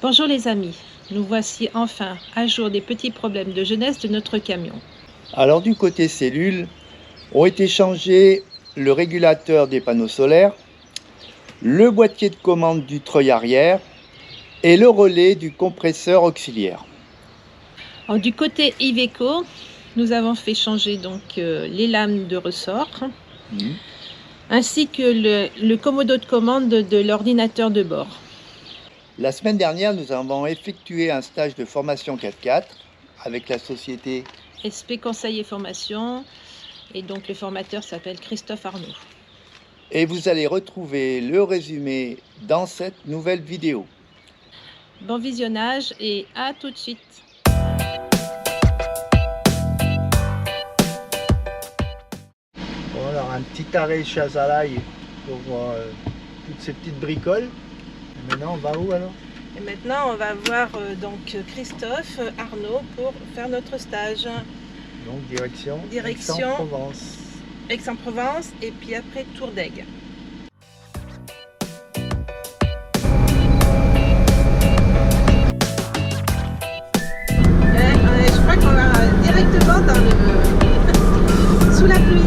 Bonjour les amis, nous voici enfin à jour des petits problèmes de jeunesse de notre camion. Alors du côté cellule, ont été changés le régulateur des panneaux solaires, le boîtier de commande du treuil arrière et le relais du compresseur auxiliaire. Alors, du côté Iveco, nous avons fait changer les lames de ressort ainsi que le commodo de commande de l'ordinateur de bord. La semaine dernière, nous avons effectué un stage de formation 4x4 avec la société SP Conseil et Formation, et donc le formateur s'appelle Christophe Arnaud. Et vous allez retrouver le résumé dans cette nouvelle vidéo. Bon visionnage et à tout de suite. Bon, alors un petit arrêt chez Azalaï pour voir toutes ces petites bricoles. Et maintenant, on va où alors? Et maintenant, on va voir Christophe Arnaud pour faire notre stage. Donc direction Aix-en-Provence. Aix-en-Provence et puis après Tourdaigue. Je crois qu'on va directement dans le sous la pluie.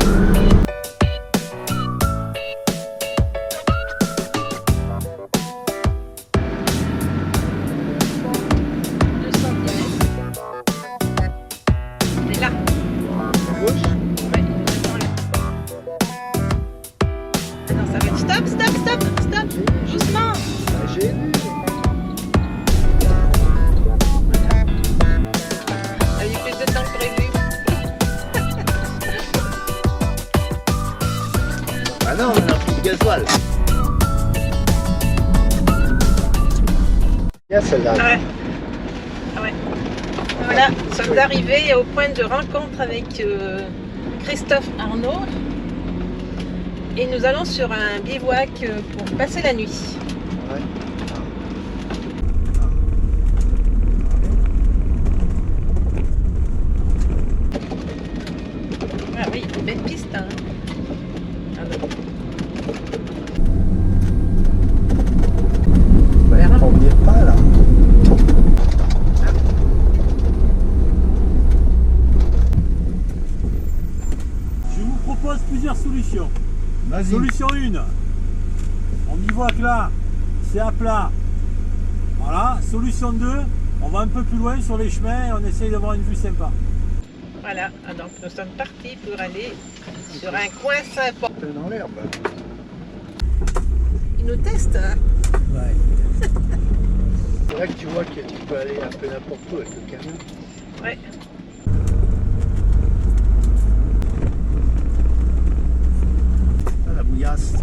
Stop, doucement. J'ai vu. Il y a plus de temps que prévu. Ah non, on a plus de gasoil. Bien celle-là. Ah ouais. Voilà, nous sommes arrivés au point de rencontre avec Christophe Arnaud. Et nous allons sur un bivouac pour passer la nuit. Ouais. Ah oui, une belle piste. Hein. Ah ouais. Ouais, on n'y est pas là. Je vous propose plusieurs solutions. Vas-y. Solution 1, on y voit que là, c'est à plat. Voilà. Solution 2, on va un peu plus loin sur les chemins et on essaye d'avoir une vue sympa. Voilà, donc nous sommes partis pour aller sur un coin sympa. Dans l'herbe. Ils nous testent. Hein. Ouais. C'est vrai que tu vois que tu peux aller un peu n'importe où avec le camion. Ouais. Ah, la bouillasse.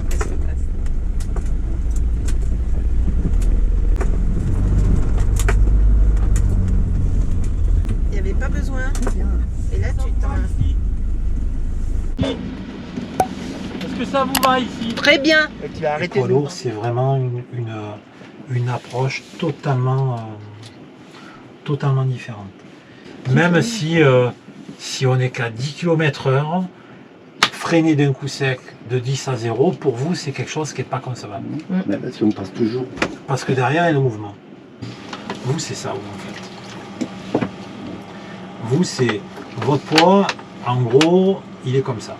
Qu'est-ce qui se passe? Il n'y avait pas besoin. Et là, tu t'en... Est-ce que ça vous va ici? Très bien. Et tu vas arrêter Poids de lourd, c'est vraiment une approche totalement différente. Même si on n'est qu'à 10 km/h, freiner d'un coup sec de 10 à 0, pour vous, c'est quelque chose qui n'est pas concevable. Mais parce qu'on passe toujours. Parce que derrière, il y a le mouvement. Vous, c'est ça, vous, en fait. Vous, c'est votre poids, en gros, il est comme ça.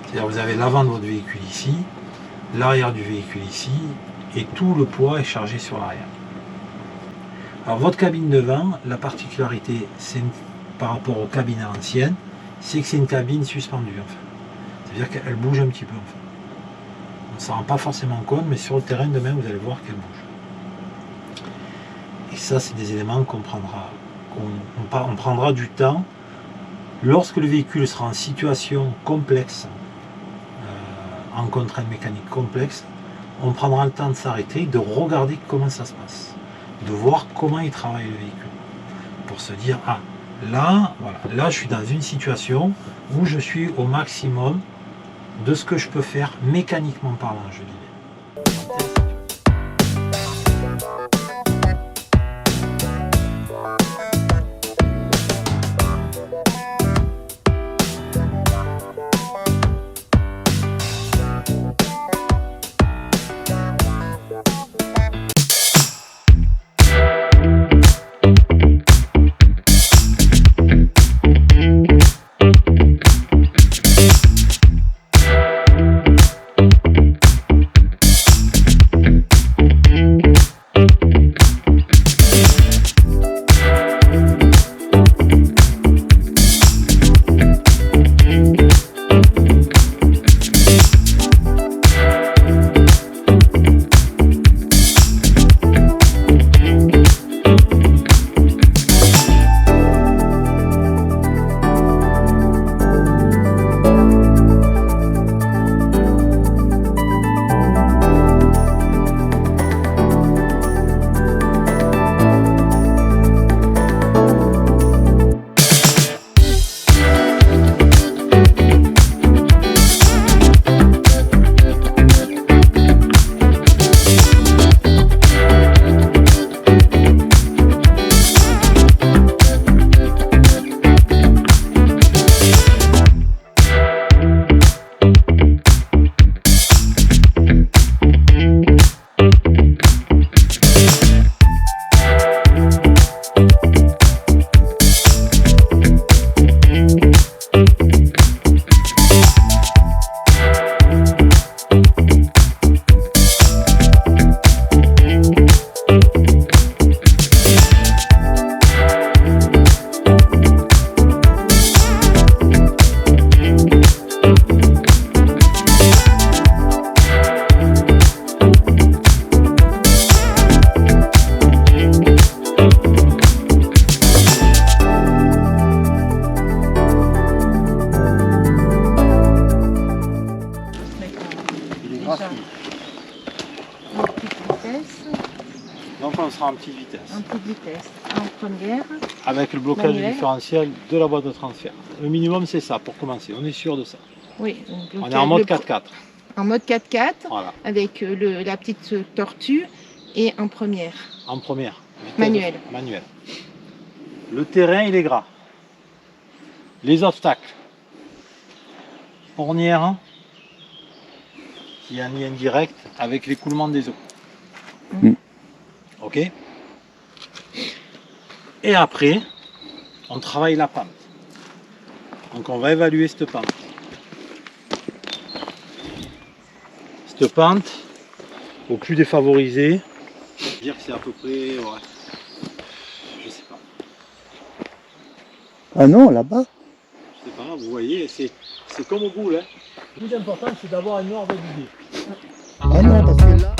C'est-à-dire, vous avez l'avant de votre véhicule ici, l'arrière du véhicule ici, et tout le poids est chargé sur l'arrière. Alors, votre cabine devant, la particularité, c'est par rapport aux cabines anciennes, c'est que c'est une cabine suspendue, en fait. C'est-à-dire qu'elle bouge un petit peu, en fait. On ne s'en rend pas forcément compte, mais sur le terrain, demain, vous allez voir qu'elle bouge. Et ça, c'est des éléments qu'on prendra, on prendra du temps. Lorsque le véhicule sera en situation complexe, en contrainte mécanique complexe, on prendra le temps de s'arrêter, de regarder comment ça se passe, de voir comment il travaille le véhicule, pour se dire, ah, là, voilà, là je suis dans une situation où je suis au maximum de ce que je peux faire mécaniquement parlant, je dirais. vitesse, Donc on sera en petite vitesse. en petite vitesse. En première, Avec le blocage Manuel. différentiel de la boîte de transfert. Le minimum c'est ça pour commencer, on est sûr de ça. oui. Donc, On est en mode le- 4x4. En mode 4x4, Voilà, avec la petite tortue et en première. en première. Vitesse Manuel. Manuel. Le terrain il est gras. Les obstacles. Ornière qui est en lien direct avec l'écoulement des eaux. Mm. Ok. Et après, on travaille la pente. Donc on va évaluer cette pente. Cette pente, au plus défavorisé, je veux dire que c'est à peu près, ouais, je sais pas. Ah non, là-bas. Je sais pas, vous voyez, c'est comme au boule. Hein. Le plus important, c'est d'avoir une ordre d'idée. Ah non, parce que là...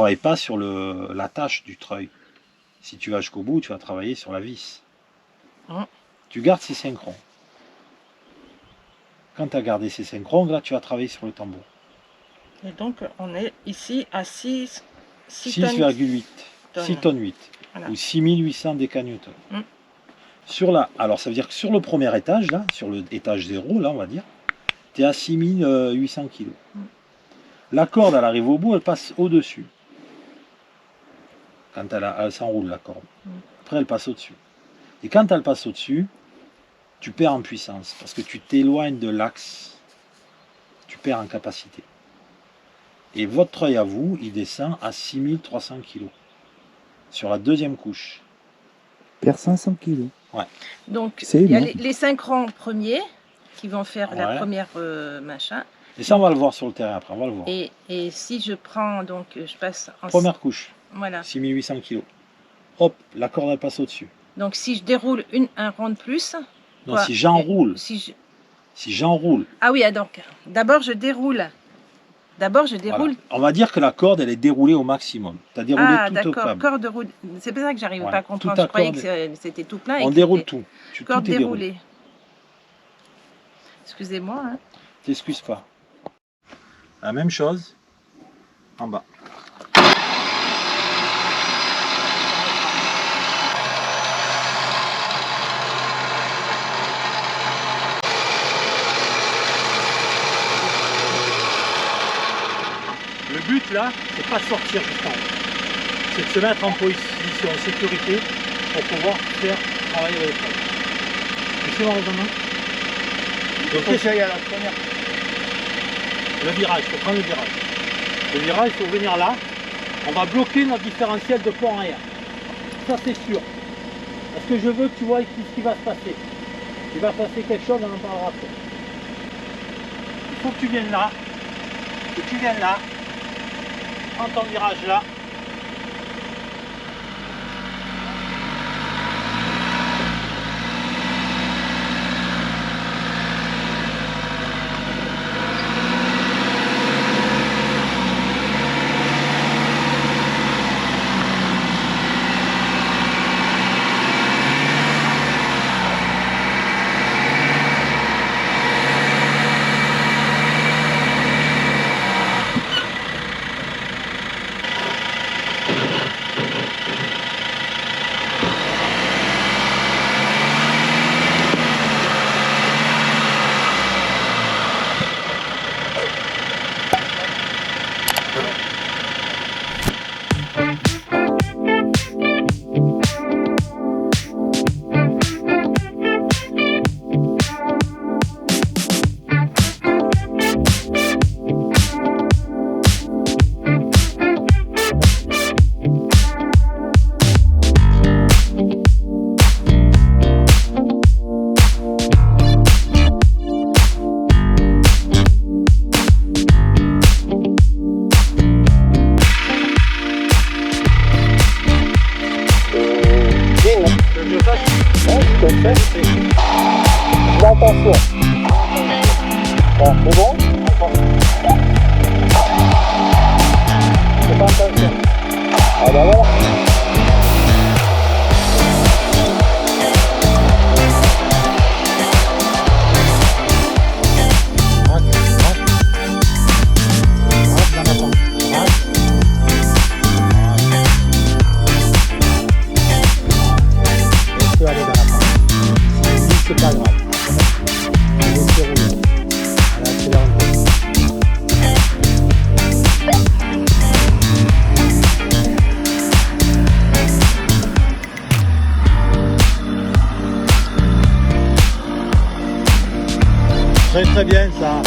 travailles pas sur l'attache du treuil. Si tu vas jusqu'au bout, tu vas travailler sur la vis. Hum. Tu gardes ces synchrons. Quand tu as gardé ces synchrons, là, tu vas travailler sur le tambour. Et donc, on est ici à 6 6,8 tonnes. 6 tonnes 8 Voilà. ou 6800 décanewtons. Mm. Alors ça veut dire que sur le premier étage, là, sur le étage 0, là on va dire, tu es à 6800 kg. Mm. La corde, elle arrive au bout, elle passe au-dessus. Quand elle s'enroule la corde. Mm. Après elle passe au-dessus. Et quand elle passe au-dessus, tu perds en puissance parce que tu t'éloignes de l'axe. Tu perds en capacité. Et votre treuil à vous, il descend à 6300 kg. Sur la deuxième couche. Perd 500 kilos. Donc, C'est il y a énorme. les 5 rangs premiers qui vont faire la Ouais. première machin. Et ça, on va le voir sur le terrain après, on va le voir. Et si je prends, donc, je passe en... Première couche, Voilà. 6800 kg. Hop, la corde, elle passe au-dessus. Donc, si je déroule un rang de plus... Non, quoi, si j'enroule, si je... Ah oui, donc, d'abord, je déroule. voilà. On va dire que la corde, elle est déroulée au maximum. Tu as déroulé Ah, tout au d'accord, câble. corde roule. C'est pour ça que j'arrivais Ouais, pas à comprendre. toute Je croyais corde- que c'était tout plein. et On que déroule c'était tout. Corde Tout est déroulé. déroulée. Excusez-moi. Hein. T'excuses pas. La même chose en bas. Le but là, c'est pas de sortir du temps. C'est de se mettre en position de sécurité pour pouvoir faire travailler le treuil. Tu sais, raisonnement. Donc, Conseil à la première. le virage, il faut prendre le virage. Le virage, il faut venir là. On va bloquer notre différentiel de pont arrière. Ça, c'est sûr. Parce que je veux que tu vois ce qui va se passer. Il va se passer quelque chose, on en parlera après. Il faut que tu viennes là. Que tu viennes là. Prends ton virage là. Attention. Bon, c'est bon? C'est pas attention. Ah ben voilà. C'est pas grave. Très très bien ça.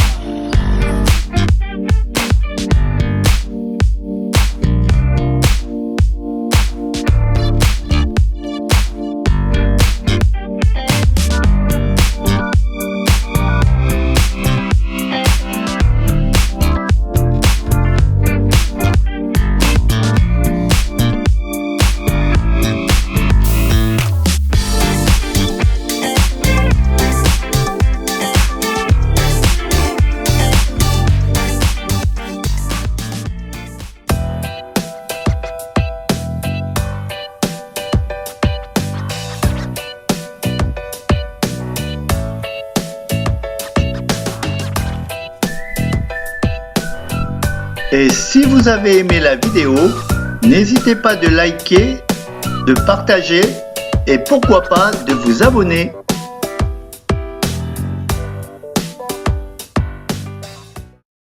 Et si vous avez aimé la vidéo, n'hésitez pas de liker, de partager et pourquoi pas de vous abonner.